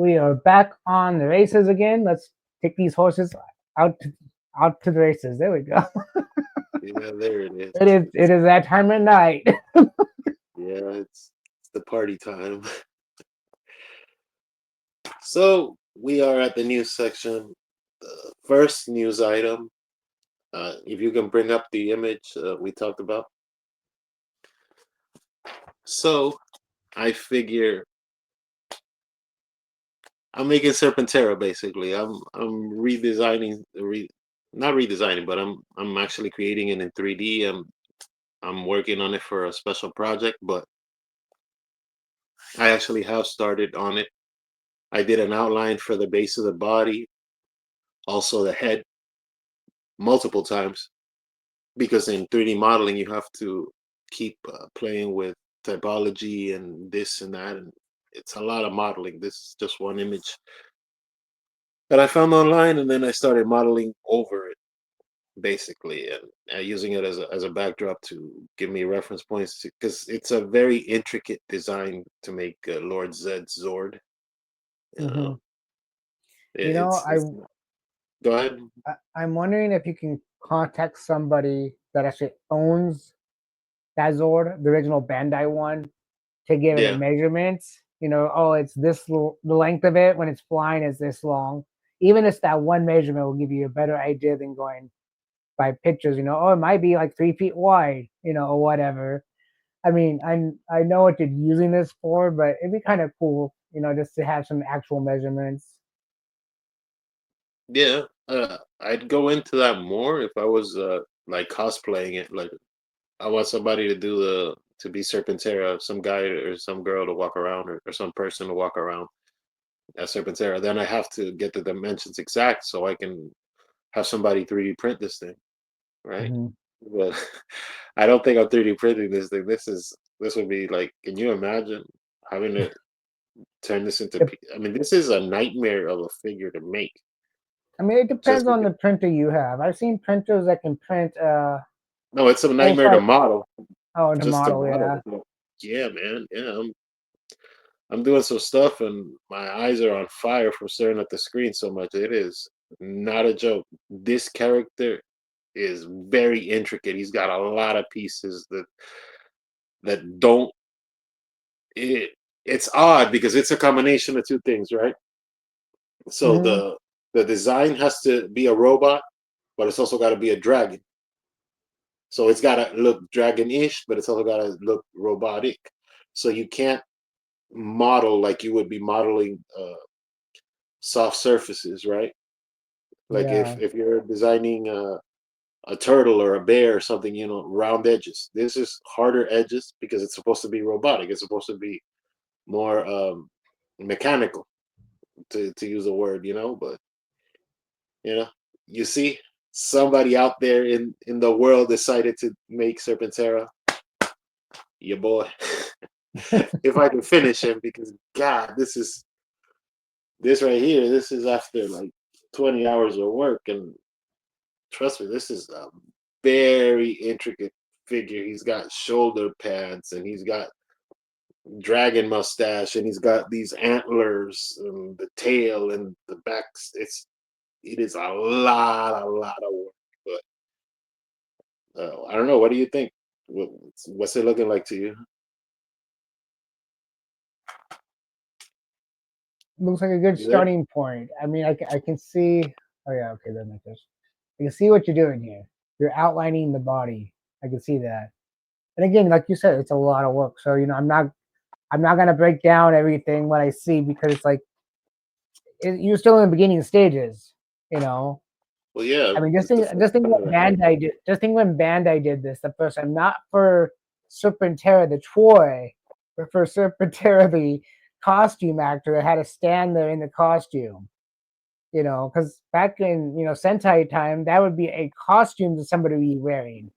We are back on the races again. Let's take these horses out to, out to the races. There we go. Yeah, there it is. It is that time of night. Yeah, it's the party time. So we are at the news section. The first news item. If you can bring up the image we talked about. So I figure I'm making Serpentera basically. I'm redesigning not redesigning, but I'm actually creating it in 3D. I'm working on it for a special project, but I actually have started on it. I did an outline for the base of the body, also the head, multiple times, because in 3D modeling you have to keep playing with typology and this and that, and it's a lot of modeling. This is just one image that I found online, and then I started modeling over it basically, and using it as a backdrop to give me reference points because it's a very intricate design to make Lord Zed's Zord. hmm Uh, You know, it's go ahead. I'm wondering if you can contact somebody that actually owns that Zord, the original Bandai one, to give it a Yeah, measurements. Oh, it's the length of it when it's flying is this long. Even if that one measurement will give you a better idea than going by pictures. Oh, it might be like 3 feet wide. Or whatever. I mean, I know what you're using this for, but it'd be kind of cool. Just to have some actual measurements. yeah. I'd go into that more if I was like cosplaying it. Like I want somebody to do the to be Serpentera, some guy or some girl to walk around, or some person to walk around as Serpentera. Then I have to get the dimensions exact so I can have somebody 3D print this thing, right? hmm But I don't think I'm 3D printing this thing. This would be like, can you imagine having to turn this into? I mean, this is a nightmare of a figure to make. I mean, it Just depends on because, the printer you have. I've seen printers that can print no, it's a full nightmare to size. model. Oh, the Just to model, model. yeah. Yeah, man. Yeah, I'm doing some stuff, and my eyes are on fire from staring at the screen so much. It is not a joke. This character is very intricate. He's got a lot of pieces that don't. It's odd because it's a combination of two things, right? So hmm the design has to be a robot, but it's also got to be a dragon. So it's got to look dragon-ish, but it's also got to look robotic. So you can't model like you would be modeling soft surfaces, right? Like Yeah. if you're designing a turtle or a bear or something, round edges. This is harder edges because it's supposed to be robotic. It's supposed to be more mechanical, to use a word, but you know, you see, somebody out there in the world decided to make Serpentera. Your boy. If I can finish him, because God, this right here. This is after like 20 hours of work, and trust me, this is a very intricate figure. He's got shoulder pads, and he's got dragon mustache, and he's got these antlers, and the tail, and the back. It is a lot of work. But I don't know. What do you think? What's it looking like to you? Looks like a good You there? starting point. I mean, I can see. Oh yeah, okay, that makes sense. I can see what you're doing here. You're outlining the body. I can see that. And again, like you said, it's a lot of work. So I'm not gonna break down everything what I see because it's like you're still in the beginning stages. You know, Well, yeah, I mean, just it's the think, first just think part of what the head. Bandai did. Just think when Bandai did this the first time, not for Serpentera the toy, but for Serpentera the costume actor that had to stand there in the costume. Because back in Sentai time, that would be a costume that somebody would be wearing,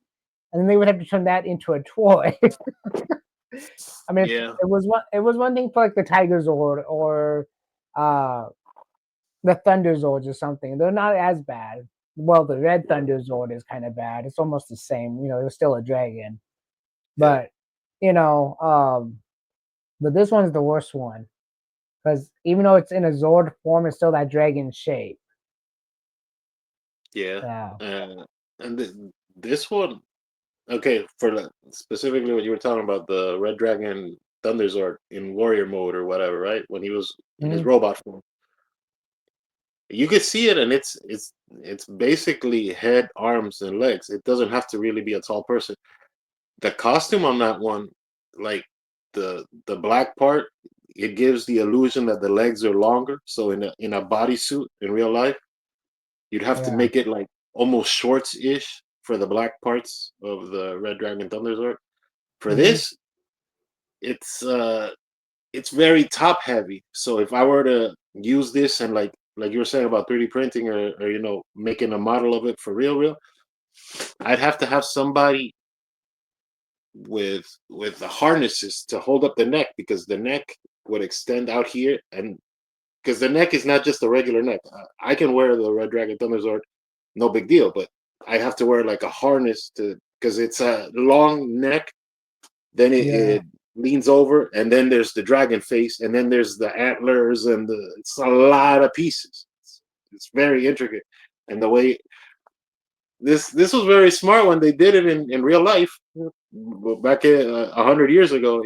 and then they would have to turn that into a toy. I mean, Yeah, it was one thing for like the Tiger Zord or uh, the Thunder Zords or something. They're not as bad. Well, the Red yeah, Thunder Zord is kind of bad. It's almost the same. It was still a dragon, yeah. but you know, um, but this one's the worst one because even though it's in a Zord form, it's still that dragon shape. Yeah. Yeah. And this one, okay, specifically what you were talking about, the Red Dragon Thunder Zord in warrior mode or whatever, right? When he was in his Mhm. robot form, you could see it, and it's basically head, arms, and legs. It doesn't have to really be a tall person. The costume on that one, like the black part, it gives the illusion that the legs are longer. So in a bodysuit in real life, you'd have to Yeah. make it like almost shorts-ish for the black parts of the Red Dragon Thunder Zord. For Mhm. this, it's very top heavy. So if I were to use this and like you were saying about 3D printing or making a model of it for real, I'd have to have somebody with the harnesses to hold up the neck, because the neck would extend out here, and because the neck is not just a regular neck. I can wear the Red Dragon Thunder Zord, no big deal, but I have to wear like a harness to, because it's a long neck. Then Yeah. it leans over, and then there's the dragon face, and then there's the antlers, and it's a lot of pieces. It's very intricate, and the way this was very smart when they did it in real life back 100 years ago.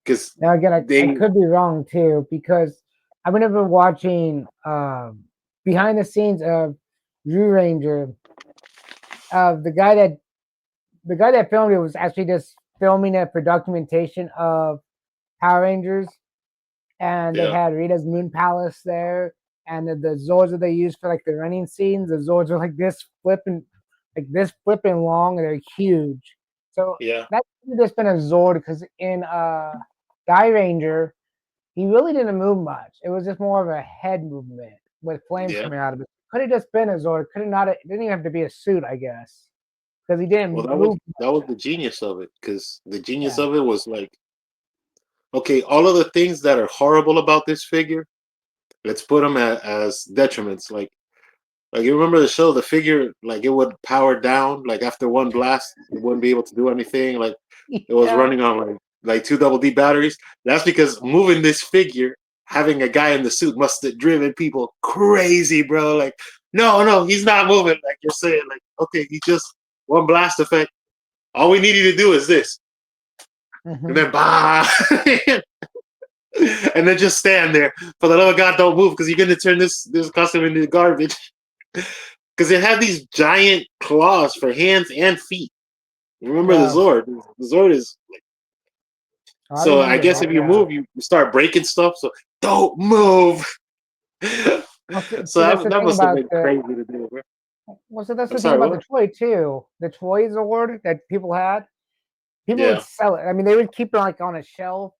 Because Now again, I they could be wrong too because I remember watching behind the scenes of Ranger. The guy that filmed it was actually just filming it for documentation of Power Rangers, and they yeah had Rita's Moon Palace there, and the Zords that they used for like the running scenes. The Zords are like this flipping long, and they're huge. So yeah that could have just been a Zord because in Guy Ranger, he really didn't move much. It was just more of a head movement with flames yeah coming out of it. Could have just been a Zord. Could have not. It didn't even have to be a suit, I guess, because he well, didn't move that was much. the genius of it, because the genius Yeah. of it was like, okay, all of the things that are horrible about this figure, let's put them as detriments. Like you remember the show, the figure, like it would power down, like after one blast, it wouldn't be able to do anything. Like it was Yeah. running on like two double D batteries. That's because moving this figure, having a guy in the suit must have driven people crazy, bro. Like, no, he's not moving. Like you're saying, like, okay, he just one blast effect. All we need you to do is this. And Hmm. then bah, and then just stand there. For the love of God, don't move, because you're gonna turn this costume into garbage. Because it had these giant claws for hands and feet. Remember the Yeah. Zord? The Zord is I so. I remember guess that. if you Yeah. move, you start breaking stuff. So don't move. Well, see, So see, that's the that thing must have about been the. crazy to do. Bro. Well, so that's I'm the thing sorry. about the What? toy too. The toys award that people had, people would Yeah. sell it. I mean, they would keep it like on a shelf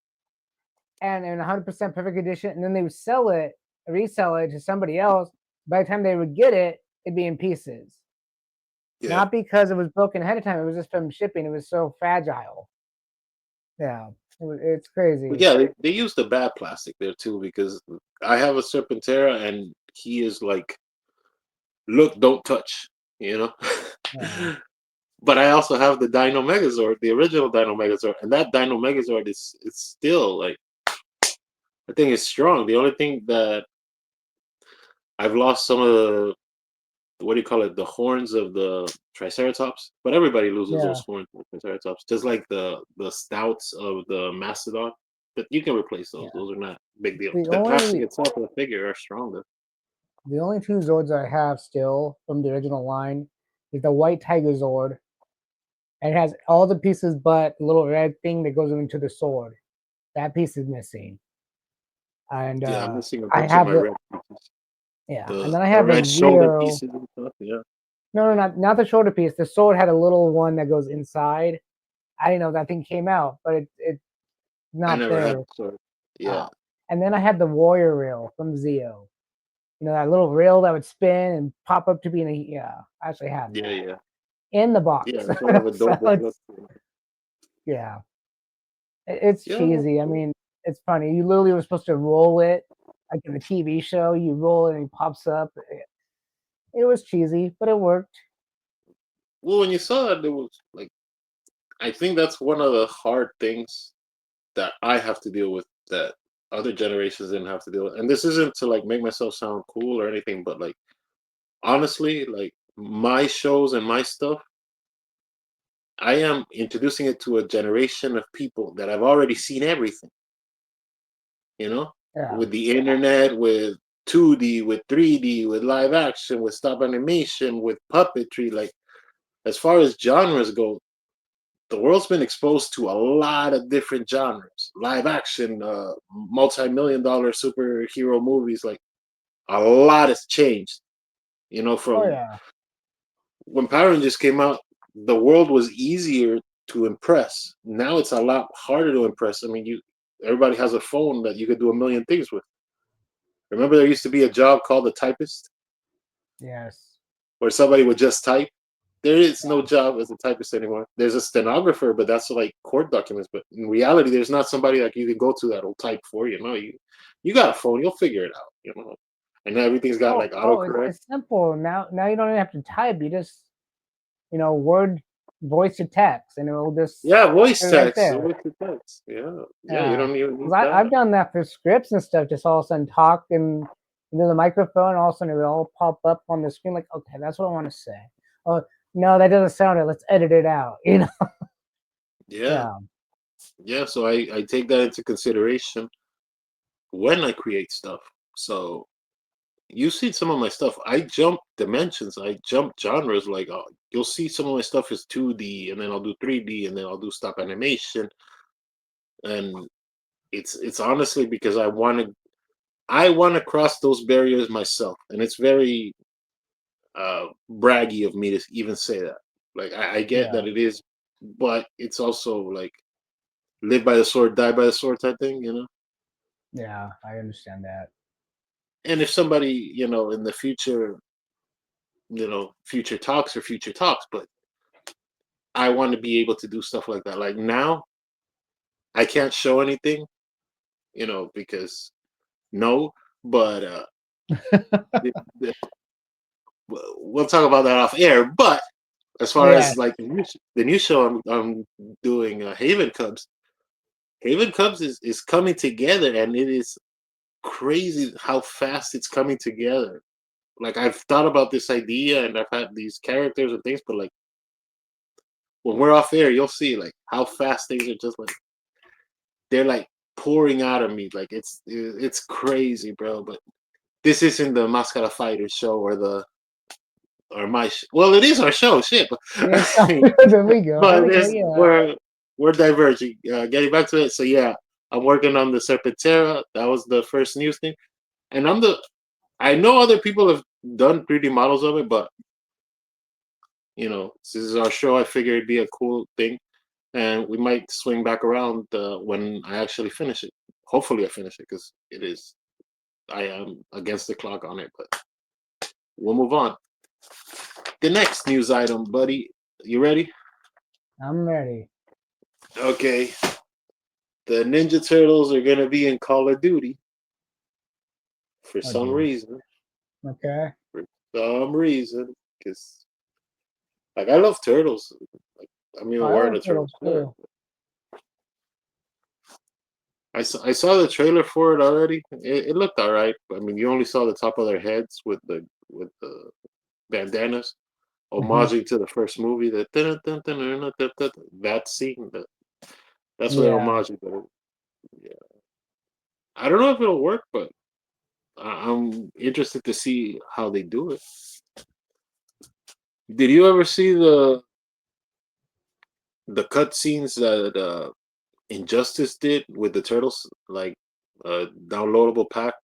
and in 100% perfect condition, and then they would sell it, resell it to somebody else. By the time they would get it, it'd be in pieces. Yeah. Not because it was broken ahead of time. It was just from shipping. It was so fragile. Yeah, it's But crazy. yeah, they use the bad plastic there too, because I have a Serpentera, and he is like, look, don't touch. You Yeah. know. But I also have the Dino Megazord, the original Dino Megazord, and that Dino Megazord is it's still like, I think it's strong. The only thing that I've lost some of the, what do you call it, the horns of the Triceratops, but everybody loses those Yeah. horns of the Triceratops, just like the stouts of the Mastodon. But you can replace those; Yeah. those are not big deal. The The plastic only itself of the figure are stronger. the only two Zords I have still from the original line is the White Tiger Zord, and it has all the pieces but the little red thing that goes into the sword. That piece is missing. And Yeah, I'm missing a I bunch of have my the red pieces, yeah, and the then I the have a red shoulder Zero. pieces and stuff. Yeah, No, not the shoulder piece. The sword had a little one that goes inside. I didn't know that thing came out, but it's I not never had there. the sword. Uh, Yeah, and then I had the warrior reel from Zeo. You know, that little reel that would spin and pop up to be in a yeah. I actually have yeah, that yeah, in the yeah. box. It's sort of a So dope look. it's yeah, it's Yeah, that's cheesy. I cool. mean, it's funny. You literally were supposed to roll it like in the TV show. You roll it and it pops up. It was cheesy, but it worked. Well, when you saw that, it was like, I think that's one of the hard things that I have to deal with. That other generations didn't have to deal with. And this isn't to like make myself sound cool or anything, but like honestly, like my shows and my stuff, I am introducing it to a generation of people that have already seen everything, you know, Yeah. with the internet, with 2D, with 3D, with live action, with stop animation, with puppetry. Like, as far as genres go, the world's been exposed to a lot of different genres. Live action, multi-million dollar superhero movies, like a lot has changed. You know, Oh from yeah. when Power Rangers came out, the world was easier to impress. Now it's a lot harder to impress. I mean, everybody has a phone that you could do a million things with. Remember, there used to be a job called a typist, Yes. where somebody would just type. There is no job as a typist anymore. There's a stenographer, but that's like court documents. But in reality, there's not somebody like you can go to that'll type for you. No, you got a phone, you'll figure it out. You know, and now everything's got like autocorrect. It's simple now. Now you don't even have to type. You just word voice to text, and it'll just Yeah, voice put it right text, there. voice to text. Yeah, yeah, you Yeah, don't even 'cause need that. I've done that for scripts and stuff. Just all of a sudden talk into the microphone, and all of a sudden it will all pop up on the screen. Like, okay, that's what I want to say. Oh no, that doesn't sound it. Let's edit it out. Yeah, Yeah, yeah. So I take that into consideration when I create stuff. So you see some of my stuff. I jump dimensions. I jump genres. Like you'll see some of my stuff is 2D, and then I'll do 3D, and then I'll do stop animation. And it's honestly because I want to cross those barriers myself, and it's very braggy of me to even say that. Like I get yeah, that it is, but it's also like live by the sword, die by the sword type thing, you know. yeah. I understand that. And if somebody, in the future, future talks, but I want to be able to do stuff like that. Like now, I can't show anything, because no, but the- the- we'll talk about that off air. But as far Yeah, as like the new show I'm doing, Haven Cubs. Haven Cubs is coming together, and it is crazy how fast it's coming together. Like I've thought about this idea, and I've had these characters and things, but like when we're off air, you'll see like how fast things are just like they're like pouring out of me. Like it's crazy, bro. But this isn't the Mascara Fighters show or my well, it is our show, shit. But yeah. There we go. There but we go. this Yeah. we're diverging. Getting back to it, so yeah, I'm working on the Serpentera. That was the first news thing, and I know other people have done 3D models of it, but this is our show. I figured it'd be a cool thing, and we might swing back around when I actually finish it. Hopefully, I finish it because it is. I am against the clock on it, but we'll move on. The next news item, buddy. You ready? I'm ready. Okay. The Ninja Turtles are gonna be in Call of Duty for Oh some geez. reason. Okay. For some reason, because like I love turtles. Like I'm Oh, even I wearing love a turtle turtles shirt. too. I saw the trailer for it already. It looked all right. I mean, you only saw the top of their heads with the bandanas, Hmm. homaging to the first movie. That scene. That's what they're Yeah. homaging. But yeah, I don't know if it'll work, but I'm interested to see how they do it. Did you ever see the cutscenes that Injustice did with the turtles, like downloadable pack?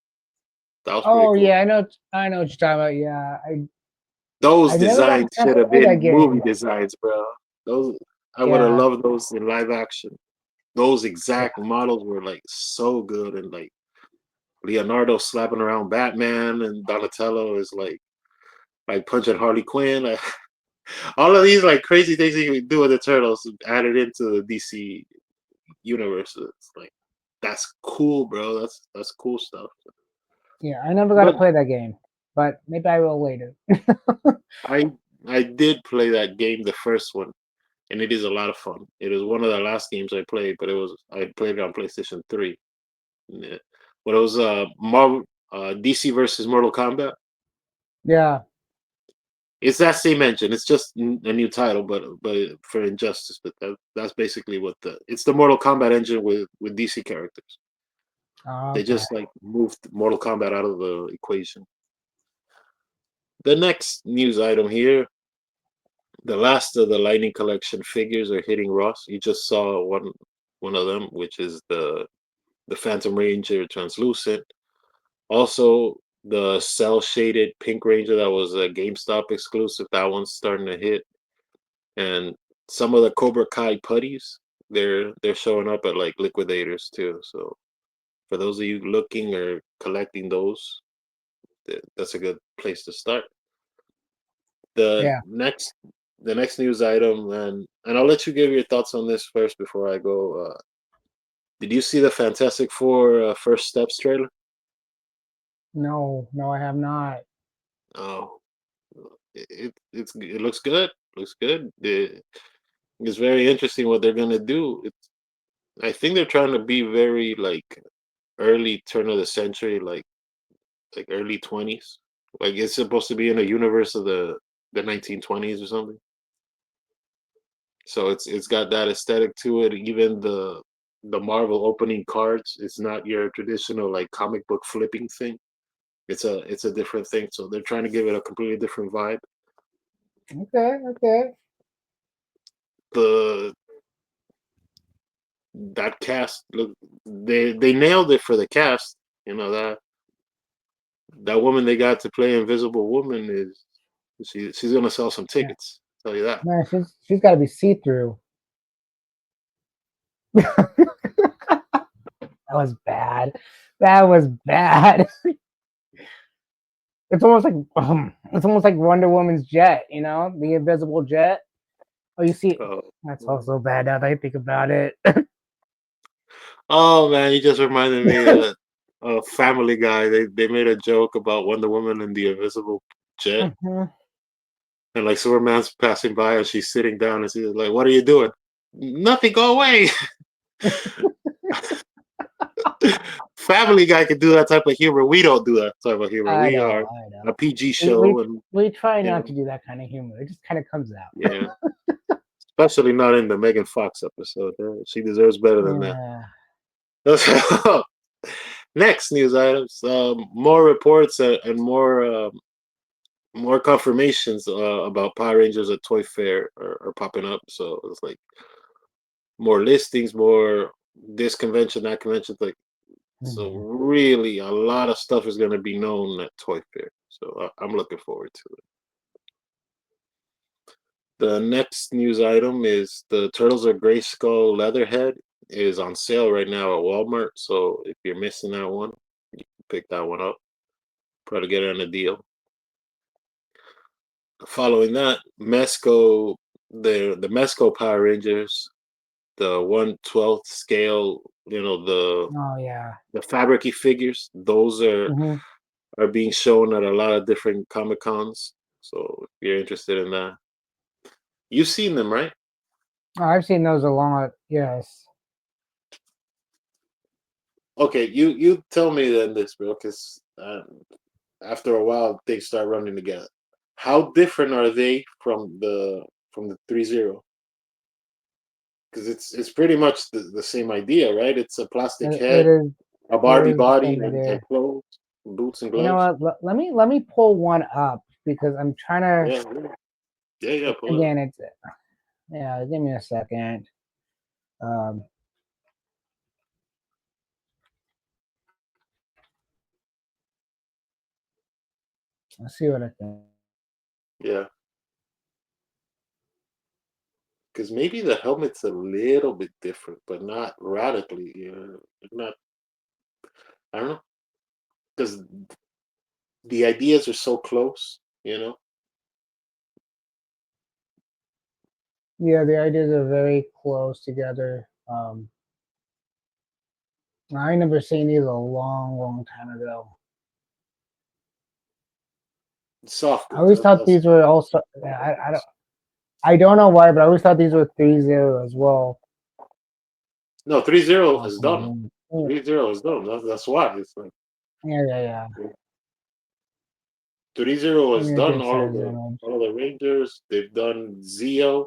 That was pretty Oh cool. yeah, I know what you're talking about. Yeah, Those I never got a designs chance should to have play been that movie game. designs, bro. Those I would have Yeah, loved those in live action. Those yeah, exact models were like so good, and like Leonardo slapping around Batman, and Donatello is like punching Harley Quinn. Like, all of these like crazy things you can do with the turtles added into the DC universe. It's like that's cool, bro. That's cool stuff. yeah. I never got to But play that game, but maybe I will later. I I did play that game, the first one, and it is a lot of fun. It is one of the last games I played, but I played it on PlayStation 3. Yeah. what it was Marvel DC versus Mortal Kombat. Yeah. It's that same engine. It's just a new title, but for Injustice. But that's basically what it's the Mortal Kombat engine with DC characters. They Okay. just like moved Mortal Kombat out of the equation. The next news item here, the last of the Lightning Collection figures are hitting Ross. You just saw one of them, which is the Phantom Ranger translucent. Also, the cell shaded Pink Ranger that was a GameStop exclusive. That one's starting to hit, and some of the Cobra Kai putties, they're showing up at like liquidators too. So for those of you looking or collecting those, that's a good place to start. The Yeah. next news item, and I'll let you give your thoughts on this first before I go. Did you see the Fantastic Four First Steps trailer? No, I have not. Oh, it looks good. Looks good. It's very interesting what they're gonna do. I think they're trying to be very like early turn of the century, like early 20s. Like it's supposed to be in a universe of the 1920s or something. So it's got that aesthetic to it. Even the Marvel opening cards, it's not your traditional like comic book flipping thing. It's a different thing. So they're trying to give it a completely different vibe. Okay. The that cast, look, they nailed it for the cast. You know that woman they got to play Invisible Woman is she's gonna sell some Yeah. tickets. Tell you that. Man, she's got to be see through. That was bad. That was bad. It's almost like Wonder Woman's jet, the invisible jet. Oh, you see, Uh, that's also bad now that I think about it. oh man, you just reminded me of Family Guy. They made a joke about Wonder Woman and the invisible jet, Mhm. and like Superman's passing by and she's sitting down and she's like, "What are you doing?" Nothing. Go away. Family Guy can do that type of humor. We don't do that type of humor. I We are know, I know. a PG We, we show, and we try you not know, to do that kind of humor. It just kind of comes out. yeah. Especially not in the Megan Fox episode. She deserves better than that. Yeah. Next news items: more reports and more confirmations about Power Rangers at Toy Fair are popping up. So it's like more listings, more this convention, that convention. Like so, Mhm. really, a lot of stuff is going to be known at Toy Fair. So I'm looking forward to it. The next news item is the Turtles of Grayskull Leatherhead is on sale right now at Walmart. So if you're missing that one, you can pick that one up. Probably get it on a deal. Following that, Mesco, the Mesco Power Rangers, the 1/12 scale, Oh yeah. the fabricy figures, those Hmm. are being shown at a lot of different Comic Cons. So if you're interested in that, you've seen them, right? Oh, I've seen those a lot. Yes. Okay, you tell me then this, bro, because after a while things start running together. How different are they from the 3-0? Because it's pretty much the same idea, right? It's a plastic It head, is. a It Barbie is the body, same and idea. clothes, boots and You know gloves. what? Let me pull one up because I'm trying to. Yeah, yeah. Pull it up. Again, it's yeah. Give me a second. Um, let's see what I can. Yeah, because maybe the helmet's a little bit different, but not radically. Not. I don't know, because the ideas are so close. Yeah, the ideas are very close together. I remember seeing these a long time ago. Soft I goods. always thought these were also. I don't know why, but I always thought these were 3-0 as well. No, 3-0 Oh, has come done them. on. Mm, 3-0 is done. That's why it's like yeah. 3-0 has done Communication is image. all of the Rangers. They've done Zeo.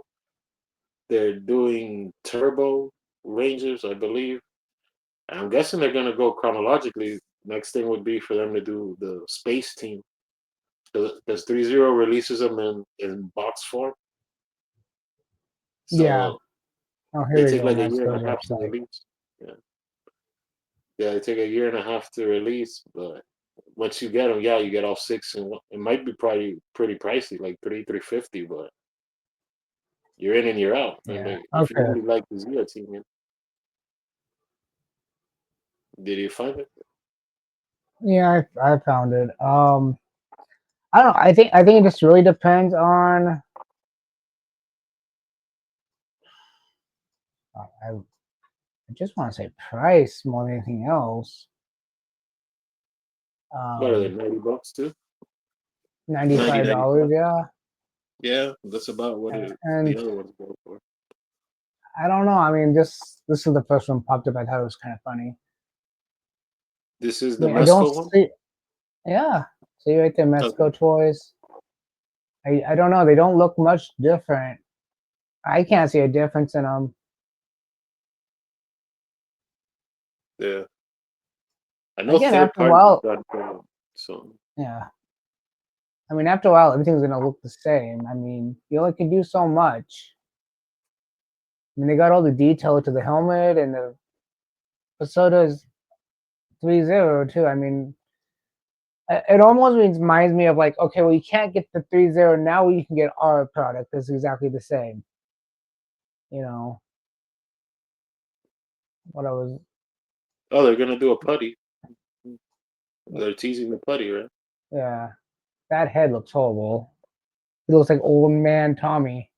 They're doing Turbo Rangers, I believe. And I'm guessing they're gonna go chronologically. Next thing would be for them to do the Space Team because 3-0 releases them in box form. Yeah. So Oh, here they we take go. like a year Mesco and a half to website. release. Yeah, yeah, they take a year and a half to release, but once you get them, yeah, you get all six, and it might be probably pretty pricey, like 350, but you're in and you're out. And Yeah. if you Okay. really like the Zia team, man, did you find it? Yeah, I found it. I don't know. I think it just really depends on. I just want to say price more than anything else. What are they, Um, $90 too? 90, $95. 95. Yeah, Yeah, that's about what the and other ones go for. I don't know. I mean, this is the first one popped up. I thought it was kind of funny. This is I the mean, I don't Mesco one. see. Yeah, see right there, Okay. Mesco toys. I don't know. They don't look much different. I can't see a difference in them. Yeah, I know Again, third after a party has while, done well, so yeah. I mean, after a while, everything's gonna look the same. I mean, you only can do so much. I mean, they got all the detail to the helmet and the Pasota's 3-0 too. I mean, it almost reminds me of like, okay, well, you can't get the 3-0 now. You can get our product that's exactly the same. You know what I was? oh, they're gonna do a putty. They're teasing the putty, right? Yeah, that head looks horrible. It looks like old man Tommy.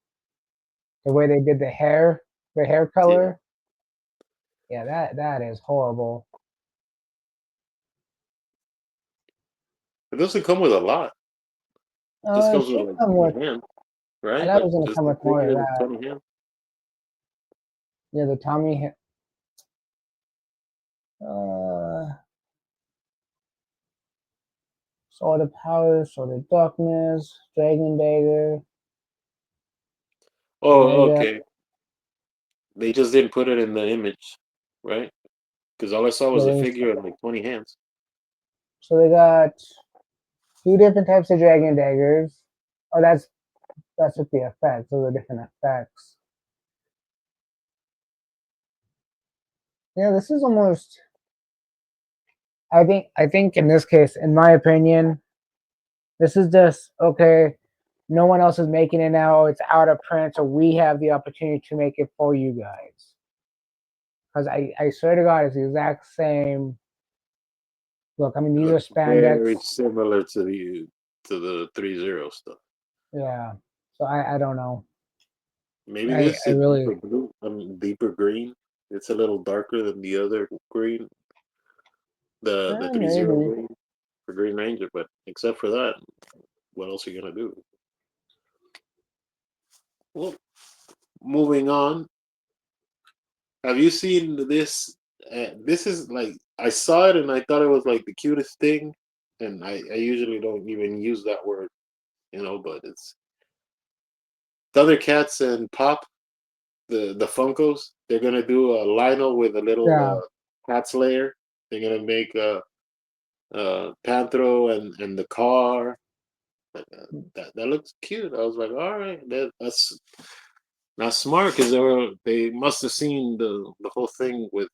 The way they did the hair Yeah, color. Yeah, that is horrible. it doesn't come with a lot. Just It comes with should like come with. 20 hands, I right? thought it Like was gonna just come the with more of figure, the that. 20 hands. Yeah, the Tommy. Uh, Sword of Power, Sword of Darkness, Dragon Dagger, Oh, Omega. okay. They just didn't put it in the image, right? Because all I saw was a Yeah, figure of like 20 hands. so they got two different types of Dragon Daggers. Oh, that's with the effects. Those are different effects. Yeah, this is almost. I think in this case, in my opinion, this is just okay. No one else is making it now. It's out of print, so we have the opportunity to make it for you guys. Because I swear to God, it's the exact same. Look, I mean, It these are looks very spandex. similar to the 3-0 stuff. Yeah. So I don't know. Maybe I this I is really deeper blue, I mean deeper green. It's a little darker than the other green, the 3-0 maybe. green for Green Ranger. But except for that, what else are you gonna do? Well, moving on. Have you seen this? This is like I saw it and I thought it was like the cutest thing, and I usually don't even use that word, but it's Thundercats and Pop, the Funkos. They're gonna do a Lionel with a little Yeah. cat slayer. They're gonna make Panthro and the car. That looks cute. I was like, all right, that's smart because they must have seen the whole thing with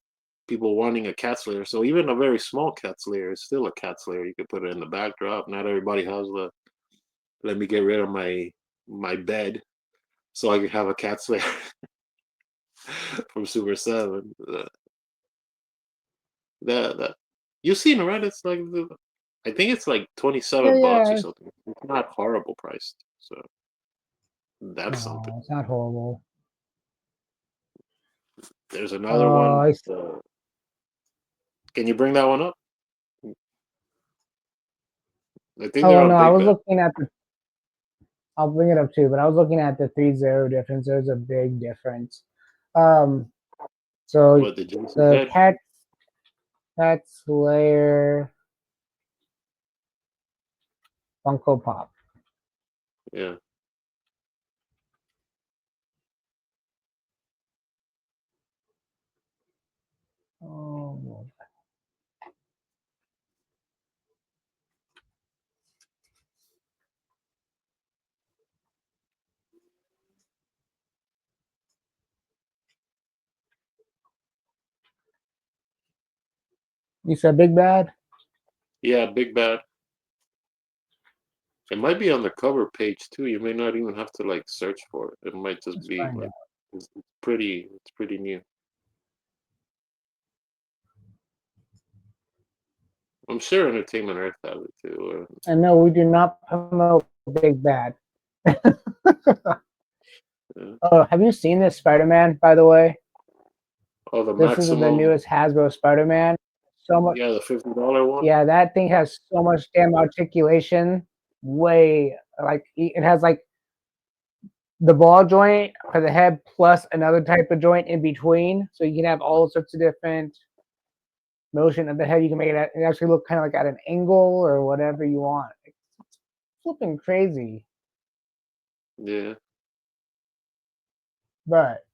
people wanting a cat slayer. So even a very small cat slayer is still a cat slayer. You could put it in the backdrop. Not everybody has the let me get rid of my bed so I can have a cat slayer from Super 7. That you've seen it, right? It's like I think it's like Yeah, $27 or yeah. something. It's not horrible priced. So that's something. No, it's not horrible. There's another one. I Can you bring that one up? I think they're oh on no, I Big was Bet. looking at the. I'll bring it up too, but I was looking at the 3-0 difference. There's a big difference. Um, so What the Jason the head? cat. Cat Slayer Funko Pop. Yeah. Oh, you said Big Bad? Yeah, Big Bad. It might be on the cover page too. You may not even have to like search for it. It might just Let's be find like out. it's pretty new. I'm sure Entertainment Earth has it too. And no, we do not promote Big Bad. Yeah. Oh, have you seen this Spider-Man, by the way? Oh, the This is the maximum. newest Hasbro Spider-Man. So much, Yeah, the $50 one. yeah, that thing has so much damn articulation. Way like it has like the ball joint for the head plus another type of joint in between, so you can have all sorts of different motion of the head. You can make it actually look kind of like at an angle or whatever you want. It's flipping crazy, Yeah. but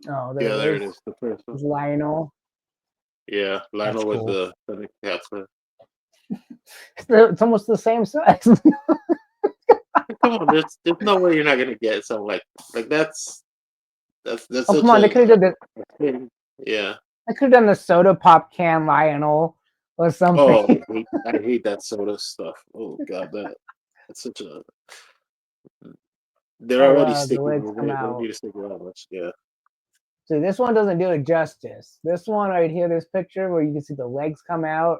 oh, Yeah, there there it it is. is. The first one. There's Lionel. Yeah, That's Lionel with cool. the cats. It's almost the same size. Come on, there's no way you're not gonna get something like that's Oh come such on, they could have done a thing. Yeah. they could have done the soda pop can Lionel or something. Oh, I hate that soda stuff. Oh God, that's such a. They're Oh already wow, the sticking. legs come They don't out. need to stick around much. Yeah. So this one doesn't do it justice. This one right here, this picture where you can see the legs come out,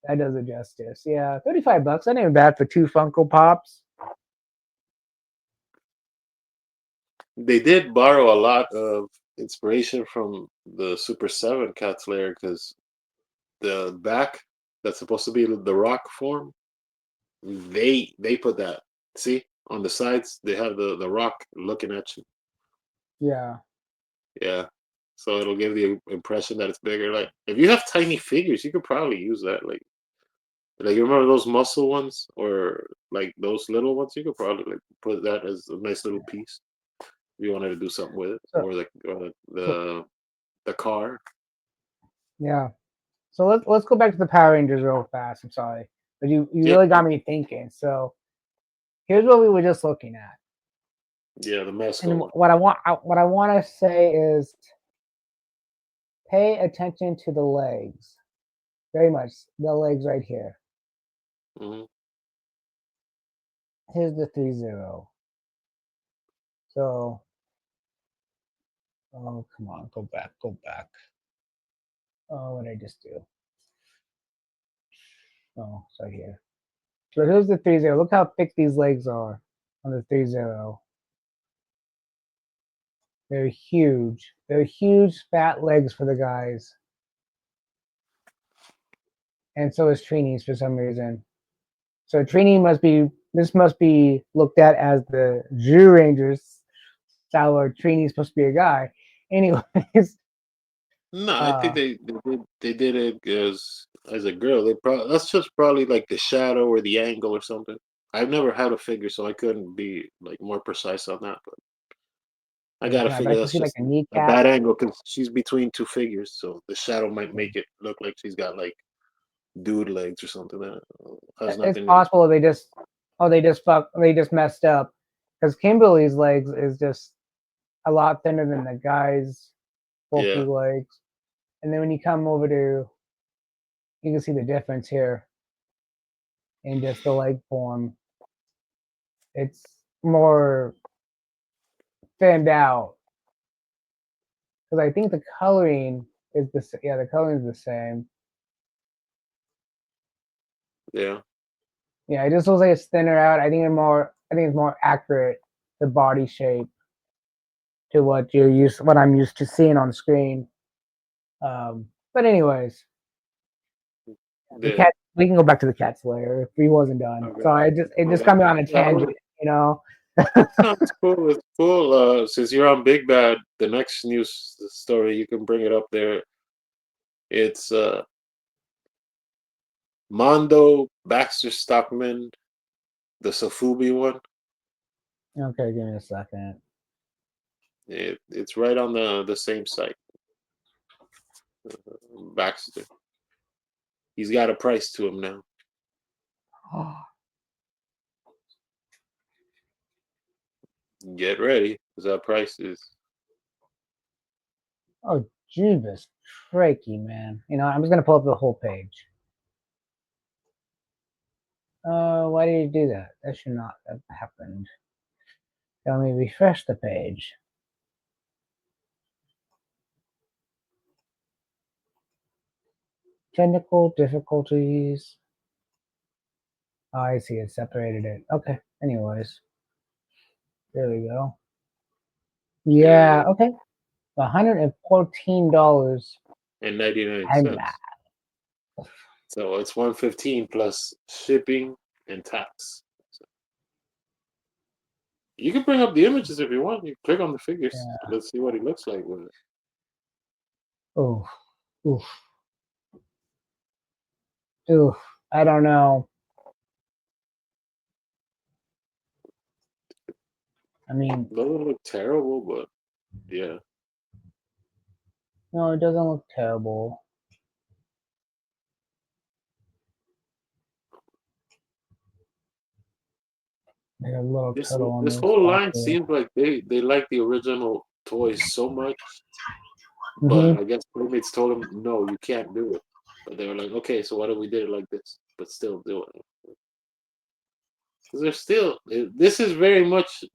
that does it justice. Yeah, $35. That ain't even bad for two Funko Pops. They did borrow a lot of inspiration from the Super 7 Cat Slayer because the back that's supposed to be the rock form, they put that. See on the sides, they have the rock looking at you. Yeah. Yeah, so it'll give the impression that it's bigger. Like if you have tiny figures, you could probably use that. Like you remember those muscle ones or like those little ones, you could probably like put that as a nice little piece if you wanted to do something with it, So, or so the car. yeah. So let's go back to the Power Rangers real fast. I'm sorry, but you Yeah, really got me thinking. So here's what we were just looking at, yeah, the and mascot one. what I want to say is pay attention to the legs. Very much the legs right here. Hmm. Here's the 3-0. So oh come on, go back, go back. Oh, what did I just do? Oh, it's right here. So here's the 3-0. Look how thick these legs are on the 3-0. They're huge. They're huge, fat legs for the guys. And so is Trini's for some reason. So Trini this must be looked at as the Jew Rangers style, or Trini's supposed to be a guy. Anyways, No, I think uh, they did it as a girl. They probably that's just probably like the shadow or the angle or something. I've never had a figure, so I couldn't be like more precise on that. But I gotta but I figure can that's see like just a a kneecap. bad angle because she's between two figures, so the shadow might make it look like she's got like dude legs or something that has It's nothing to. possible they just messed up because Kimberly's legs is just a lot thinner than the guy's bulky Yeah, legs. And then when you come over to, you can see the difference here in just the leg form. It's more thinned out because I think the coloring is the coloring is the same. yeah, Yeah, it just looks like it's thinner out. I think it's more accurate, the body shape, to what I'm used to seeing on screen. But anyways, the yeah. cat. We can go back to the cat slayer if we wasn't done. Okay, So it just got me on a yeah. tangent, you know. No, it's cool. It's cool. Since you're on Big Bad, the next news story you can bring it up there. It's Mondo Baxter Stockman, the Safubi one. Okay, give me a second. It's right on the same site. Baxter. He's got a price to him now. Get ready, because that price is. Oh, Jeebus, freaky man. You know, I'm just gonna pull up the whole page. Why did you do that? That should not have happened. Let me refresh the page. Technical difficulties. Oh, I see. It separated it. Okay. Anyways, there we go. Yeah. Okay. $114. And 99 I'm cents. So it's 115 plus shipping and tax. So you can bring up the images if you want. You click on the figures. Yeah. Let's see what he looks like with it. Oof. Oof. Oof. I don't know. I mean, Doesn't look terrible, but yeah. no, it doesn't look terrible. There's a little This turtle on this this whole back line there. seems like they like the original toys so much, Mm-hmm. but I guess Playmates told them no, you can't do it. But they were like, okay, so what if we did it like this, but still do it? Because they're still. This is very much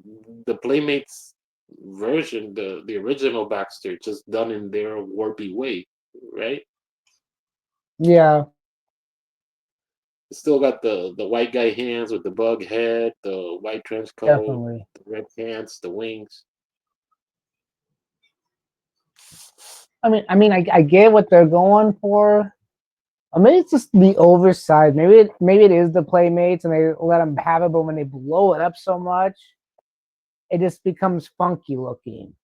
the Playmates version, the original Baxter, just done in their warpy way, right? Yeah, It's still got the white guy hands with the bug head, the white trench coat, definitely. the red pants, the wings. I get what they're going for. Or maybe it's just the oversized. Maybe it is the Playmates, and they let them have it, but when they blow it up so much, it just becomes funky looking.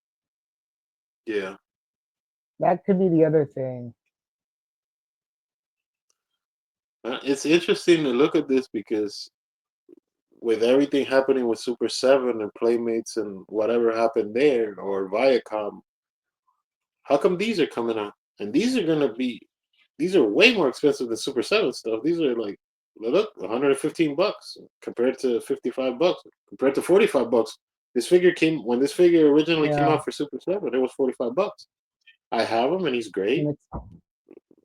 Yeah. That could be the other thing. It's interesting to look at this because with everything happening with Super 7 and Playmates and whatever happened there or Viacom, how come these are coming out? And these are way more expensive than Super 7 stuff. These are like, look, 115 bucks compared to 55 bucks, compared to 45 bucks. When this figure originally came Yeah, out for Super 7, it was 45 bucks. I have him and he's great. and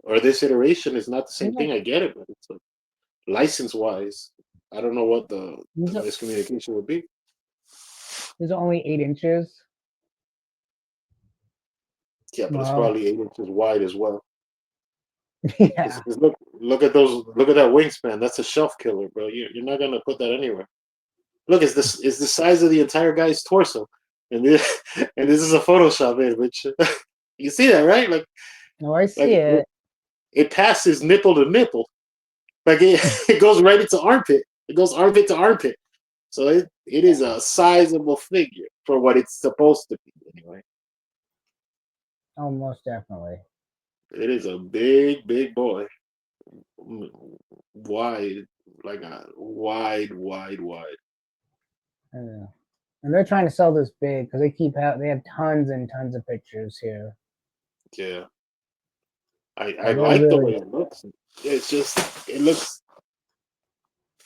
Or this iteration is not the same it's thing. I get it, but it's like, license wise, I don't know what the these are, miscommunication would be. these are only 8 inches. Yeah, but it's Wow. probably 8 inches wide as well. Yeah. Look at those. Look at that wingspan. That's a shelf killer, bro. You're not gonna put that anywhere. Look, it's the size of the entire guy's torso, and this and this is a Photoshop image. You see that, right? No, I Like see it. it passes nipple to nipple. Like it goes right into armpit. It goes armpit to armpit. So it is a sizable figure for what it's supposed to be. Anyway, Oh, most definitely. it is a big boy. Wide, like a wide. Yeah. And they're trying to sell this big because they have tons and tons of pictures here. Yeah, I So they're like the really, way it looks. It's just it looks.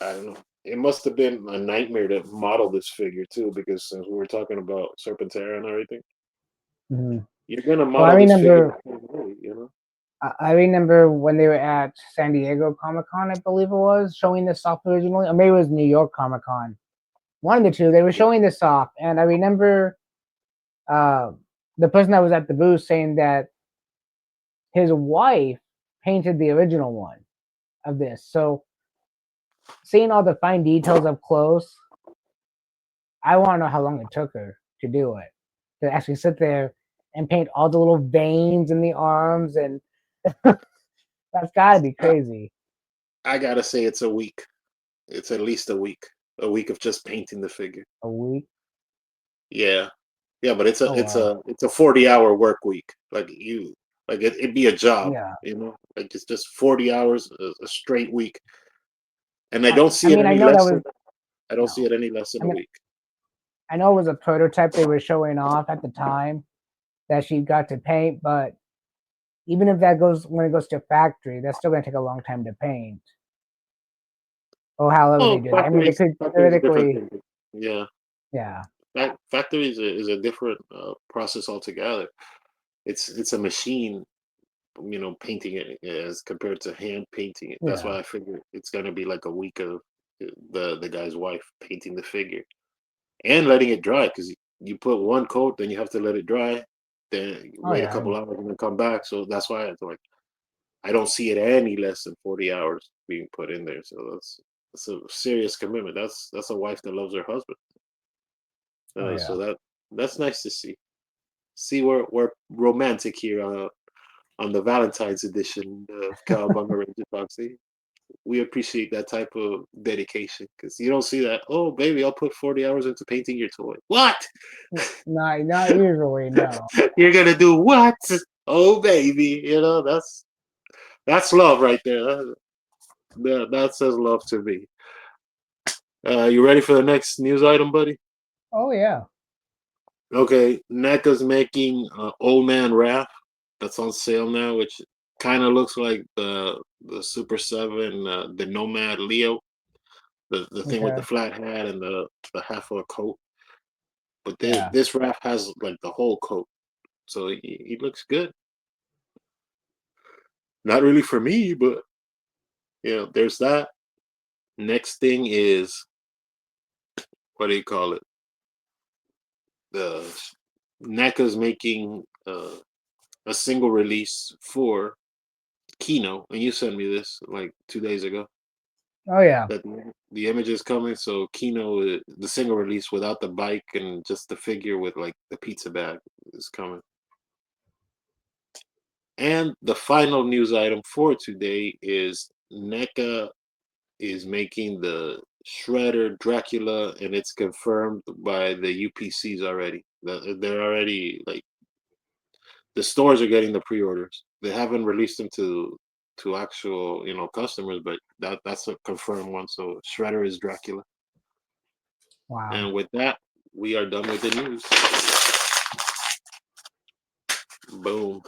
I don't know. It must have been a nightmare to model this figure too, because since we were talking about Serpentera and everything, mhm. you're gonna Well, I model this figure remember, the same way, you know? I remember when they were at San Diego Comic Con, I believe it was, showing this off originally, or maybe it was New York Comic Con. One of the two, they were showing this off, and I remember uh, the person that was at the booth saying that his wife painted the original one of this. So seeing all the fine details up close, I want to know how long it took her to do it, to actually sit there and paint all the little veins in the arms, and that's got to be crazy. I gotta say, it's a week. It's at least a week. a week of just painting the figure. A week? Yeah, yeah, but Oh wow. it's a 40-hour work week. Like it'd be a job, Yeah. like it's just 40 hours a straight week, and I I don't I see it mean I any know that less was than I don't see no. it any less than I a mean week. I know it was a prototype they were showing off at the time that she got to paint, but even if that goes when it goes to factory, that's still gonna take a long time to paint. Or however they Oh, do that. I mean they could factory is a different theoretically, thing. Yeah, yeah. factory is a different process altogether. It's a machine, painting it as compared to hand painting it. That's Yeah. why I figure it's gonna be like a week of the guy's wife painting the figure and letting it dry because you put one coat, then you have to let it dry, then Oh wait a yeah. couple hours and then come back. So that's why I don't see it any less than 40 hours being put in there. So that's a serious commitment. That's a wife that loves her husband. Oh yeah. So that's nice to see. See, we're romantic here on the Valentine's edition of Cowabunga Ranger Talk. See, we appreciate that type of dedication because you don't see that. Oh, baby, I'll put 40 hours into painting your toy. What? Not usually, no. You're gonna do what? Oh, baby, that's love right there. That says love to me. You ready for the next news item, buddy? Oh yeah. Okay, NECA's making Old Man Raph. That's on sale now, which kind of looks like the Super 7, the Nomad Leo, the thing with the Okay. flat hat and the half of a coat. But Yeah. this Raph has like the whole coat, so he looks good. Not really for me, but there's that. Next thing is, what do you call it? The NECA's making a single release for Kino, and you sent me this like 2 days ago. Oh yeah. That the image is coming. So Kino, the single release without the bike and just the figure with like the pizza bag is coming. And the final news item for today is NECA is making the Shredder Dracula, and it's confirmed by the UPCs already. They're already like the stores are getting the pre-orders. They haven't released them to actual customers, but that's a confirmed one. So Shredder is Dracula. Wow. And with that, we are done with the news. Boom.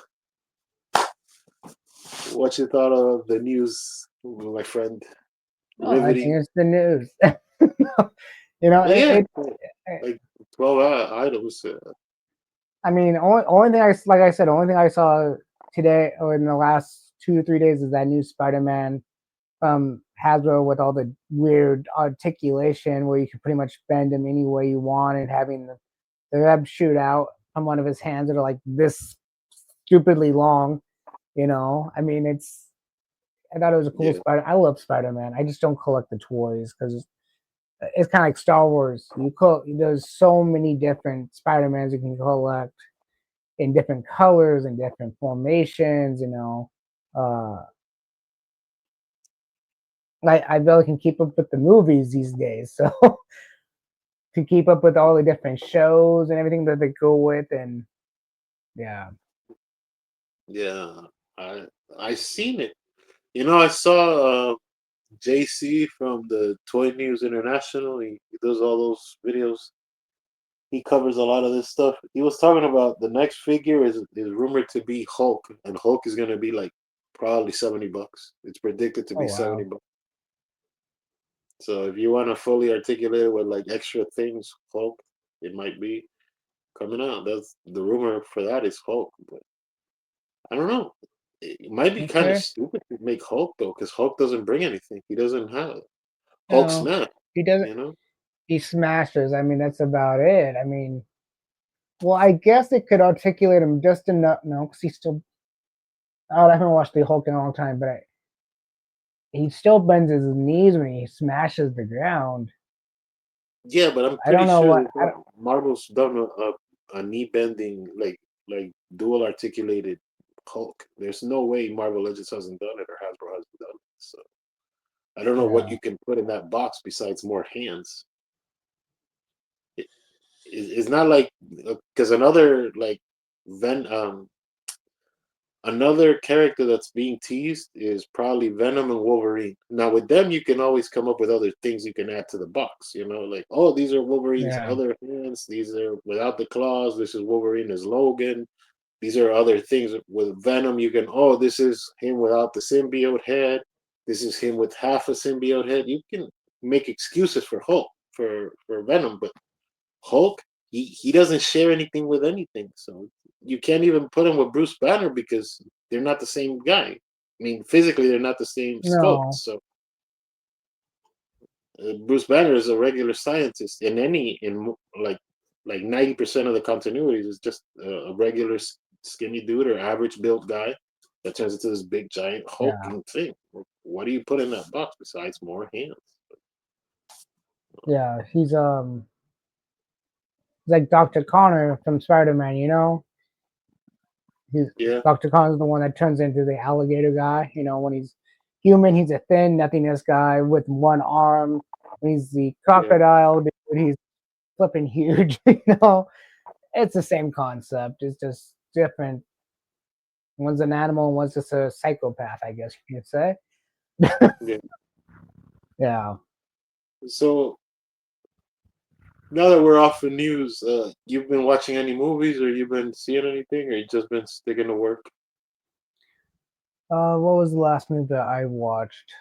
What you thought of the news, my friend? Oh, I think Riveting. it's the news. You know, Yeah, it like 12 items. I mean, only thing like I said, only thing I saw today or in the last 2 or 3 days is that new Spider-Man from Hasbro with all the weird articulation where you can pretty much bend him any way you want and having the web shoot out from one of his hands that are like this stupidly long. I mean, I thought it was a cool Yeah, Spider. I love Spider-Man. I just don't collect the toys because it's kind of like Star Wars. There's so many different Spider-Mans you can collect in different colors and different formations. Uh, I barely can keep up with the movies these days, so to keep up with all the different shows and everything that they go with, and yeah, yeah. I I seen it. I saw JC from the Toy News International. He does all those videos. He covers a lot of this stuff. He was talking about the next figure is rumored to be Hulk, and Hulk is gonna be like probably $70. It's predicted to oh be wow, $70. So if you want to fully articulate it with like extra things, Hulk, it might be coming out. That's the rumor for that is Hulk, but I don't know. It might be kind of okay, stupid to make Hulk though, because Hulk doesn't bring anything. He doesn't have Hulk no, smash. he doesn't. You know? He smashes. I mean, that's about it. I mean, well, I guess it could articulate him just enough. No, because he's still. Oh, I haven't watched the Hulk in a long time, but he still bends his knees when he smashes the ground. Yeah, but I'm I pretty don't know sure what. that Marvel's done a knee bending like dual articulated Hulk. There's no way Marvel Legends hasn't done it or Hasbro hasn't done it. So I don't know what Yeah. you can put in that box besides more hands. It, it's not like because another like Ven another character that's being teased is probably Venom and Wolverine. Now with them, you can always come up with other things you can add to the box. You know, like oh, these are Wolverine's Yeah. other hands. These are without the claws. This is Wolverine as Logan. These are other things with Venom. You can this is him without the symbiote head. This is him with half a symbiote head. You can make excuses for Hulk for Venom, but Hulk he doesn't share anything with anything. So you can't even put him with Bruce Banner because they're not the same guy. I mean, physically they're not the same sculpt. No. So Bruce Banner is a regular scientist like 90% of the continuities is just a regular skinny dude or average built guy that turns into this big giant Yeah. hulking thing. What do you put in that box besides more hands? Yeah. He's like Dr. Connor from Spider-Man, you know? He's Yeah, Dr. Connor's the one that turns into the alligator guy. You know, when he's human, he's a thin, nothingness guy with one arm. When he's the yeah, crocodile, dude, he's flipping huge. You know, it's the same concept. It's just different. One's an animal, and one's just a psychopath. I guess you could say. yeah. Yeah. So now that we're off the news, you've been watching any movies or you've been seeing anything or you just been sticking to work? What was the last movie that I watched?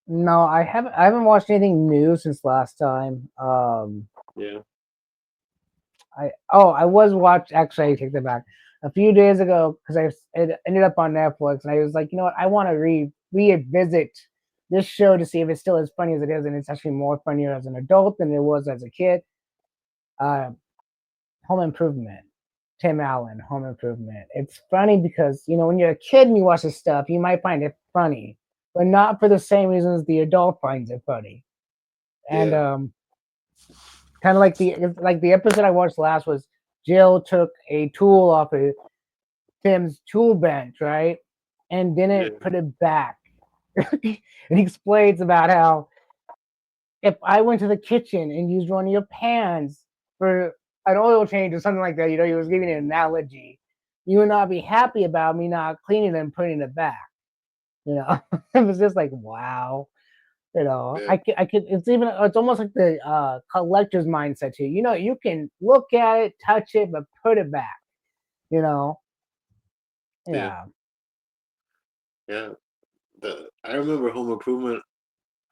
No, I haven't. I haven't watched anything new since last time. Yeah, I was watch actually I take that back. A few days ago because it ended up on Netflix and I was like, you know what, I want to revisit this show to see if it's still as funny as it is, and it's actually more funnier as an adult than it was as a kid. Uh, Home Improvement, Tim Allen, Home Improvement. It's funny because you know when you're a kid and you watch this stuff, you might find it funny, but not for the same reasons the adult finds it funny. And yeah, kind of like the episode I watched last was Jill took a tool off of Tim's tool bench, right? And didn't yeah, put it back. And he explains about how if I went to the kitchen and used one of your pans for an oil change or something like that, you know, he was giving an analogy, you would not be happy about me not cleaning it and putting it back. You know, it was just like, wow. You know, yeah, it's almost like the collector's mindset too. You know, you can look at it, touch it, but put it back. You know, yeah, yeah. yeah. I remember Home Improvement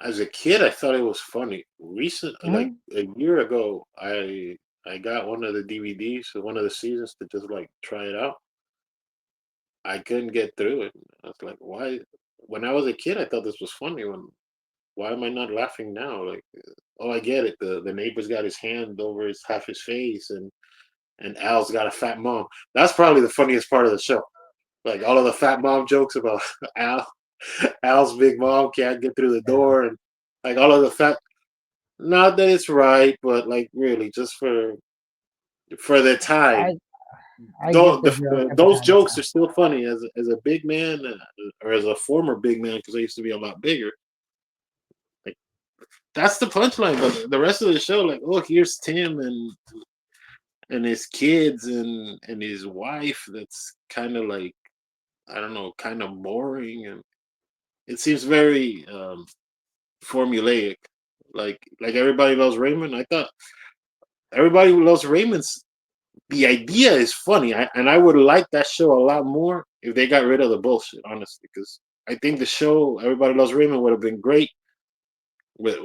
as a kid. I thought it was funny. Like Mhm. a year ago, I got one of the DVDs of one of the seasons to just like try it out. I couldn't get through it. I was like, why? When I was a kid, I thought this was funny. Why am I not laughing now? Like, oh, I get it. The neighbor's got his hand over his half his face, and Al's got a fat mom. That's probably the funniest part of the show. Like all of the fat mom jokes about Al, Al's big mom can't get through the Yeah. door, and like all of the fat. Not that it's right, but like really, just for the time. I I get the joke at the Those time. jokes are still funny as a big man or as a former big man because I used to be a lot bigger. Like that's the punchline, but the rest of the show, like, oh, here's Tim and his kids and his wife. That's kind of like I don't know, kind of boring, and it seems very formulaic. Like everybody loves Raymond. I thought everybody loves Raymond's the idea is funny, and I would like that show a lot more if they got rid of the bullshit, honestly, because I think the show Everybody Loves Raymond would have been great with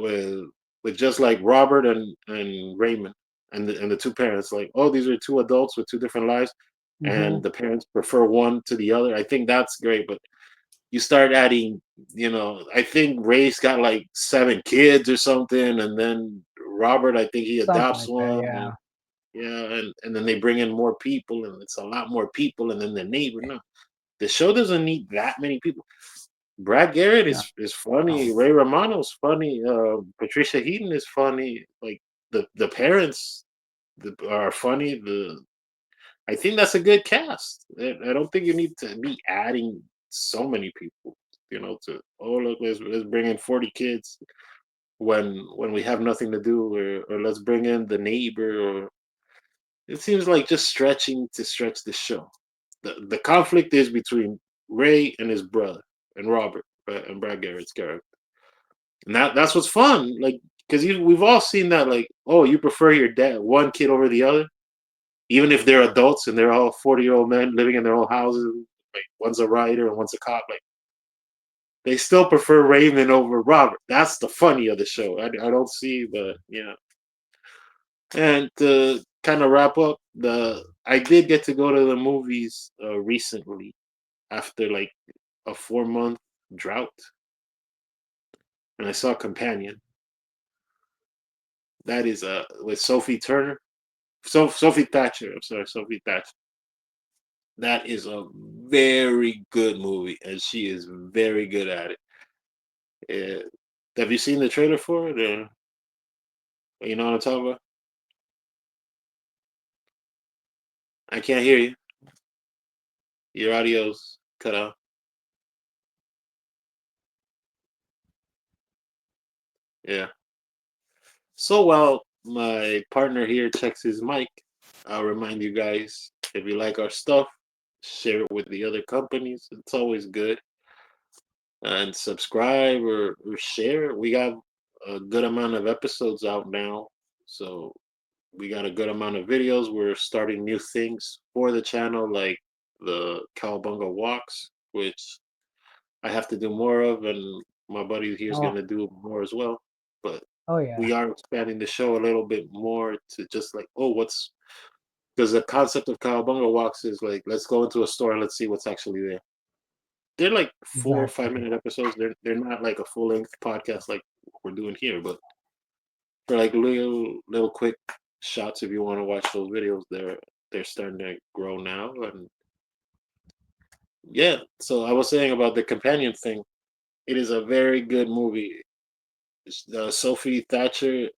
with just like Robert and Raymond and the two parents. Like, oh, these are two adults with two different lives, and Mhm. the parents prefer one to the other. I think that's great, but you start adding, I think Ray's got like 7 kids or something, and then Robert, I think he Something adopts like that, one, yeah. yeah, and then they bring in more people, and it's a lot more people, and then the neighbor. No, the show doesn't need that many people. Brad Garrett No, is funny. no. Ray Romano's funny. Patricia Heaton is funny. Like the parents are funny. The I think that's a good cast. I don't think you need to be adding so many people. To look, let's bring in 40 kids when we have nothing to do, or let's bring in the neighbor, or it seems like just stretching to stretch the show. The conflict is between Ray and his brother and Robert, right, and Brad Garrett's character, and that's what's fun. Like, because we've all seen that. Like, oh, you prefer your dad one kid over the other, even if they're adults and they're all 40-year-old men living in their own houses. Like, one's a writer and one's a cop. Like, they still prefer Raymond over Robert. That's the funny of the show. I don't see, but yeah. And to kind of wrap up, I did get to go to the movies recently after like a 4 month drought, and I saw Companion. That is with Sophie Turner, Sophie Thatcher. I'm sorry, Sophie Thatcher. That is a very good movie, and she is very good at it. Have you seen the trailer for it? Or, you know what I'm talking about? I can't hear you. Your audio's cut out. Yeah. So while my partner here checks his mic, I'll remind you guys, if you like our stuff, share it with the other companies. It's always good. And subscribe or share. We got a good amount of episodes out now. So we got a good amount of videos. We're starting new things for the channel, like the Cowabunga walks, which I have to do more of, and my buddy here is Oh, going to do more as well. But oh yeah, we are expanding the show a little bit more to just like, oh, what's because the concept of Cowabunga walks is like, let's go into a store and let's see what's actually there. They're like 4 or 5 minute exactly. episodes. They're not like a full length podcast like we're doing here, but for like little quick shots if you want to watch those videos. They're starting to grow now, and yeah. So I was saying about the companion thing. It is a very good movie. Sophie Thatcher.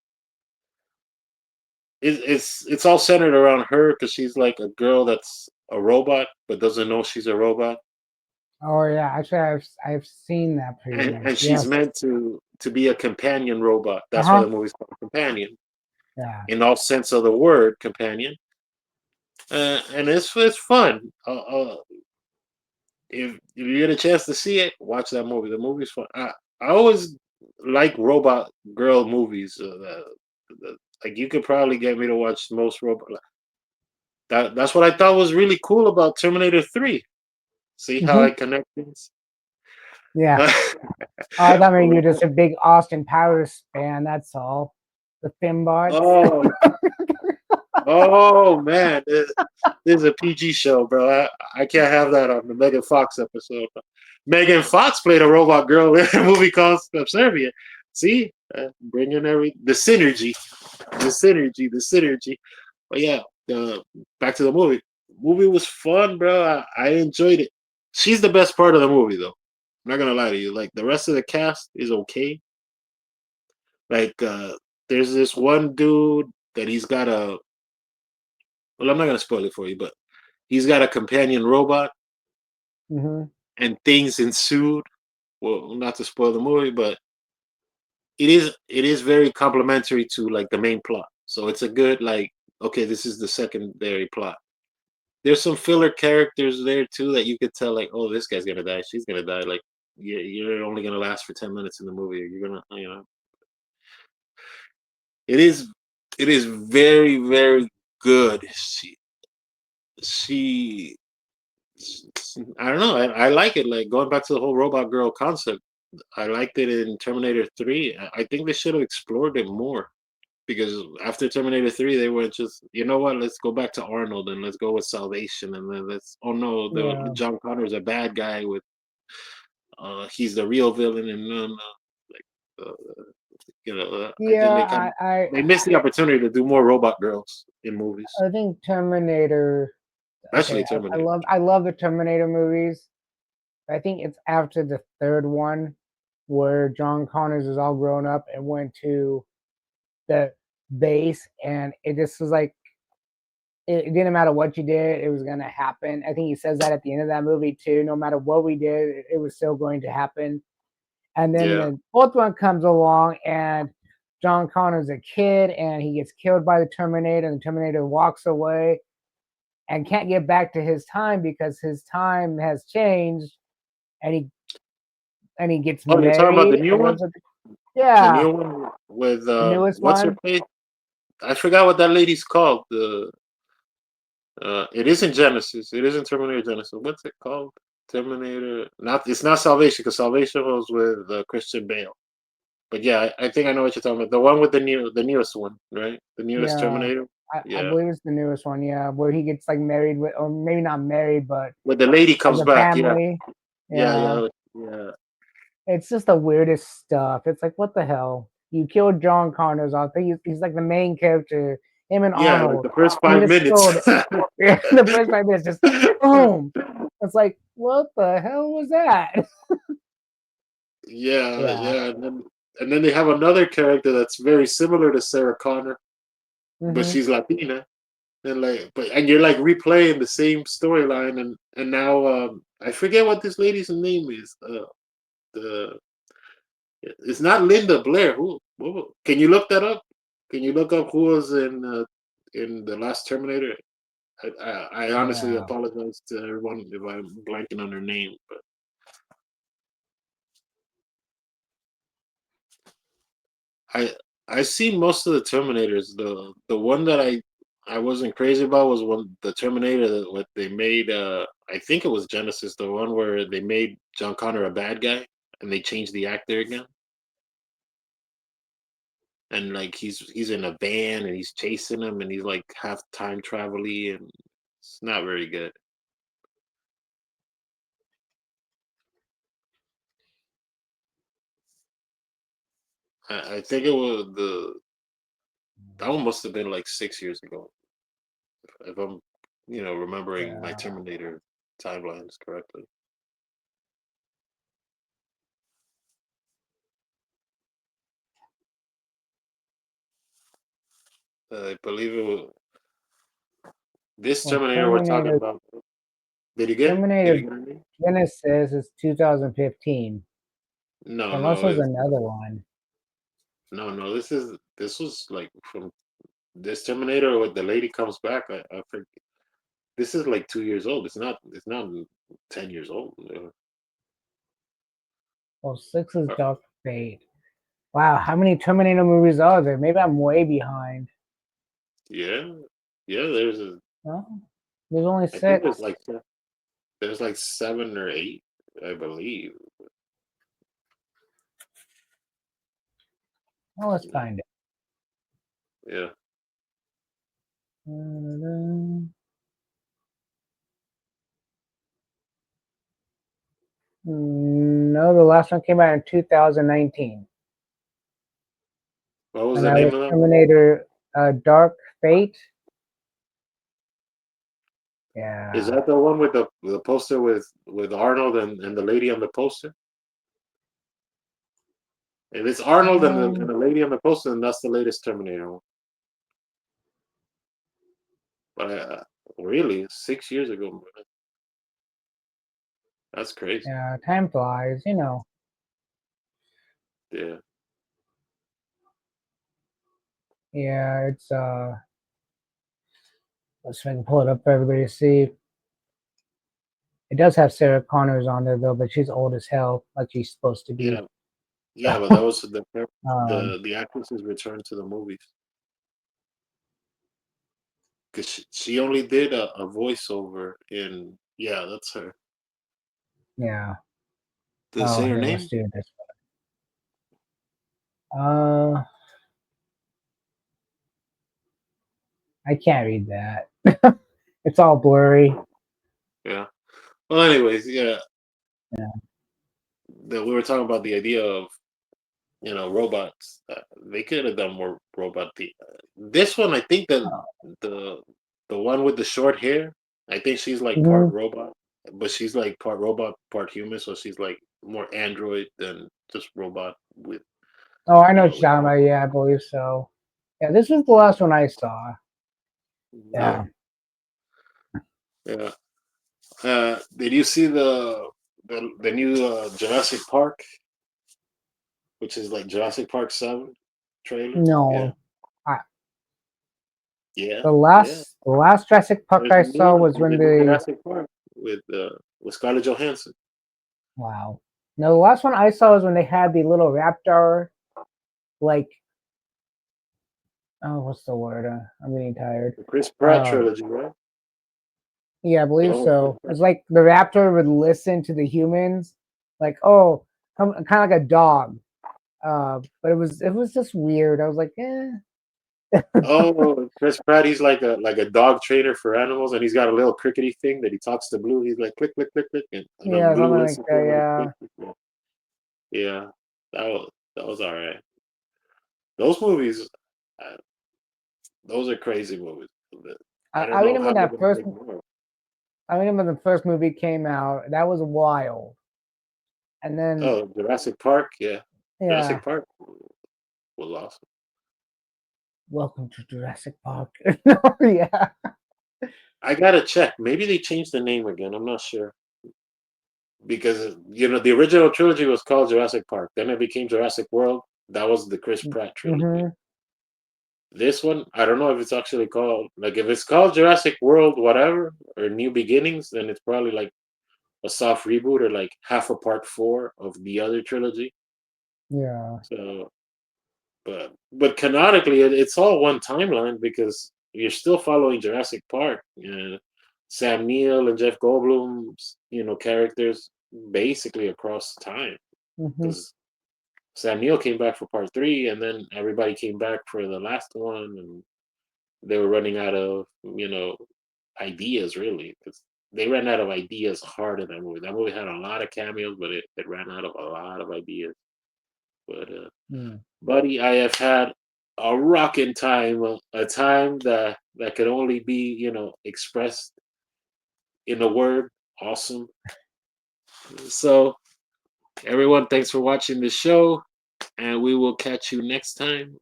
It's all centered around her because she's like a girl that's a robot but doesn't know she's a robot, Oh yeah, actually, I've seen that preview. and she's Yes. meant to be a companion robot. Uh That's why huh. the movie's called Companion, Yeah. in all sense of the word, companion. And it's fun. If you get a chance to see it, watch that movie. The movie's fun. I always like robot girl movies. Like you could probably get me to watch most robot. That's what I thought was really cool about Terminator 3. See how Hmm. I connect things? Yeah. Oh, I thought maybe you're just a big Austin Powers fan. That's all. The Finbots. Oh, oh man, this is a PG show, bro. I can't have that on the Megan Fox episode. Megan Fox played a robot girl in a movie called Subservient. See, bringing the synergy, the synergy. But yeah, back to the movie. Movie was fun, bro. I enjoyed it. She's the best part of the movie, though. I'm not gonna lie to you. Like the rest of the cast is okay. Like there's this one dude that he's got a. Well, I'm not gonna spoil it for you, but he's got a companion robot, Hmm. and things ensued. Well, not to spoil the movie, but it is very complementary to like the main plot. So it's a good like, okay, this is the secondary plot. There's some filler characters there too that you could tell like, oh, this guy's gonna die, she's gonna die. Like, you're only gonna last for 10 minutes in the movie. You're gonna, it is, it is very, very good. She, I don't know. I like it. Like going back to the whole robot girl concept. I liked it in Terminator 3. I think they should have explored it more because after Terminator 3, they were just, you know what? Let's go back to Arnold and let's go with Salvation, and then let's. Oh no, the Yeah. John Connor's a bad guy with. He's the real villain, and no, no, like, I think Yeah. they missed the opportunity to do more robot girls in movies, I think Terminator. Okay, especially Terminator. I love the Terminator movies. I think it's after the third one where John Connors is all grown up and went to the base, and it just was like it didn't matter what you did, it was going to happen. I think he says that at the end of that movie too. No matter what we did, it was still going to happen. And then Yeah. the fourth one comes along, and John Connor's a kid, and he gets killed by the Terminator, and the Terminator walks away and can't get back to his time because his time has changed, and he gets Oh, you're talking about the married new and one? lives with The yeah, new one with the newest what's her one. face? I forgot what that lady's called. The it isn't Genesis. It isn't Terminator Genesis. What's it called? Terminator. Not. It's not Salvation because Salvation was with Christian Bale. But yeah, I think I know what you're talking about. The one with the newest one, right? The newest Yeah, Terminator. I Yeah, believe it's the newest one. Yeah, where he gets like married with, or maybe not married, but where the lady has comes a back. Yeah, family. yeah, Yeah, yeah, yeah, it's just the weirdest stuff. It's like, what the hell? You killed John Connors off. He's like the main character. Him and yeah. Like Arnold. the first You 5 just minutes. killed the first 5 minutes. Just boom. It's like, what the hell was that? Yeah, Yeah. yeah, and then they have another character that's very similar to Sarah Connor, but Hmm. she's Latina, and like, but and you're like replaying the same storyline, and now I forget what this lady's name is. The It's not Linda Blair. Can you look that up? Can you look up who was in the last Terminator? I honestly Yeah. apologize to everyone if I'm blanking on her name, but I I see most of the Terminators. The one that I wasn't crazy about was when the Terminator that what they made. I think it was Genesis, the one where they made John Connor a bad guy and they changed the actor again. And like he's in a van and he's chasing him and he's like half time travel and it's not very good. I think it was the that one must have been like 6 years ago if I'm remembering my Yeah. Terminator timelines correctly. I believe it was this Well, Terminator we're talking Terminator about. Did you get it? Did Terminator you get her name? Genesis is 2015. No, Unless no, there's another one. no. This was like from this Terminator where the lady comes back. I forget. This is like 2 years old. It's not 10 years old. Well, six is Uh, Dark Fate. Wow, how many Terminator movies are there? Maybe I'm way behind. Yeah, yeah. No, there's only I think six. there's like 7 or 8, I believe. Well, let's find it. Yeah. No, the last one came out in 2019, What was and the that name was of that movie? Terminator Dark Fate. Is Yeah. that the one with the poster with Arnold and the lady on the poster? If it's Arnold and Um, the lady on the poster, then that's the latest Terminator one. But really, 6 years ago, man. That's crazy. yeah, time flies. Yeah. Yeah, it's let's see if I can pull it up for everybody to see. It does have Sarah Connors on there though, but she's old as hell, like she's supposed to Yeah. be. Yeah, but that was um, the actress's return to the movies because she only did a voiceover in. Yeah, that's her. yeah. Did it Oh, say her here, let's name? do this one. I can't read that. It's all blurry. Yeah. Well, anyways, yeah, Yeah. that we were talking about the idea of robots. They could have done more robot. This one, I think that Oh, the the one with the short hair, I think she's like part mhm. robot, but she's like part robot, part human. So she's like more android than just robot with Oh, I know what with you're talking about. Yeah, I believe so. Yeah, this was the last one I saw. yeah. Yeah. Yeah. Did you see the new Jurassic Park, which is like Jurassic Park 7 trailer? Yeah. No, I, Yeah. the Yeah. last Jurassic Park There's I a new saw one. was There's when a new the Jurassic Park with Scarlett Johansson. wow. No, the last one I saw was when they had the little raptor, like oh, what's the word? I'm getting tired. The Chris Pratt Um, trilogy, right? yeah, I The believe one with Chris so. Pratt. It's like the raptor would listen to the humans, like oh, kind of like a dog. But it was just weird. I was like, eh. Oh, Chris Pratt, he's like a dog trainer for animals, and he's got a little crickety thing that he talks to Blue. He's like click, click, click, click, and then Yeah, Blue something like listens to him and he that. clicks, click, click. Yeah, that was all right. Those movies, uh, those are crazy movies. Yeah. I I don't know remember how when they're that gonna first. make more. I remember the first movie came out. That was wild. And then Oh, Jurassic Park, yeah, yeah, Jurassic Park was awesome. welcome to Jurassic Park. No, yeah. I gotta check. Maybe they changed the name again. I'm not sure because the original trilogy was called Jurassic Park. Then it became Jurassic World. That was the Chris Pratt trilogy. Mm-hmm. This one, I don't know if it's actually called like if it's called Jurassic World, whatever, or New Beginnings, then it's probably like a soft reboot or like half a part four of the other trilogy. Yeah. So, but canonically, it's all one timeline because you're still following Jurassic Park. Sam Neill and Jeff Goldblum's characters basically across time Mm-hmm. because Sam Neill came back for part three, and then everybody came back for the last one, and they were running out of ideas really because they ran out of ideas hard in that movie. That movie had a lot of cameos, but it ran out of a lot of ideas. But Mm. buddy, I have had a rocking time, a time that could only be expressed in a word. Awesome. So everyone, thanks for watching the show, and we will catch you next time.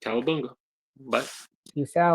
Cowabunga. Bye. Peace out.